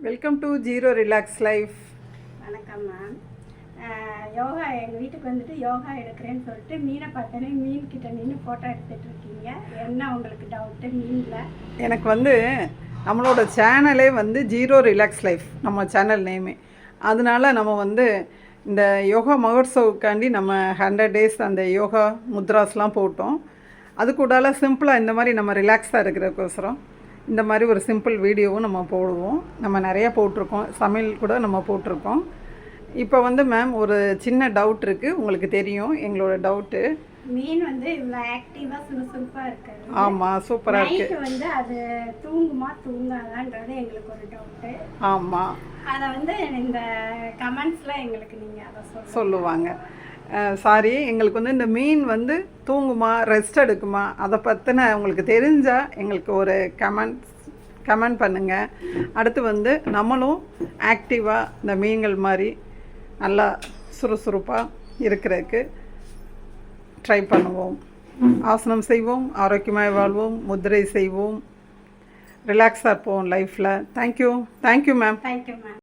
Welcome to zero relax life. வணக்கம் ma'am. Yoga எங்கள் வீட்டுக்கு வந்துட்டு யோகா எடுக்கிறேன்னு சொல்லிட்டு மீனை பார்த்தோன்னே மீன் கிட்ட நின்று ஃபோட்டோ எடுத்துகிட்டு இருக்கீங்க. என்ன உங்களுக்கு டவுட்டு மீனில்? எனக்கு நம்மளோட சேனலே ஜீரோ ரிலாக்ஸ் லைஃப் நம்ம சேனல் நேமே. அதனால நம்ம இந்த யோகா மகோத்சவுக்காண்டி நம்ம 100 days அந்த யோகா முத்ராஸ்லாம் போட்டோம். அது கூடால சிம்பிளாக இந்த மாதிரி நம்ம ரிலாக்ஸாக இருக்கிறதுக்கோசரம் இந்த மாதிரி ஒரு சிம்பிள் வீடியோவும் நம்ம போடுவோம். நம்ம நிறையா போட்டிருக்கோம், சமையல் கூட நம்ம போட்டிருக்கோம். இப்போ மேம் ஒரு சின்ன டவுட் இருக்குது, உங்களுக்கு தெரியும் எங்களோட டவுட்டு. மீன் இவ்வளோ ஆக்டிவாக சுறுசுறுப்பாக இருக்குது. ஆமாம், சூப்பராக இருக்குது. அது தூங்குமா தூங்காதான்றது எங்களுக்கு ஒரு டவுட்டு. ஆமாம், அதை இந்த கமெண்ட்ஸில் எங்களுக்கு நீங்கள் அதை சொல்லுவாங்க. சாரி, எங்களுக்கு இந்த மீன் தூங்குமா ரெஸ்ட் எடுக்குமா அதை பற்றின உங்களுக்கு தெரிஞ்சால் எங்களுக்கு ஒரு கமெண்ட் பண்ணுங்கள். அடுத்து நம்மளும் ஆக்டிவாக இந்த மீன்கள் மாதிரி நல்லா சுறுசுறுப்பாக இருக்கிறதுக்கு ட்ரை பண்ணுவோம். ஆசனம் செய்வோம், ஆரோக்கியமாக வாழ்வோம், முத்திரை செய்வோம், ரிலாக்ஸாக இருப்போம் லைஃப்பில். Thank you ma'am. Thank you ma'am.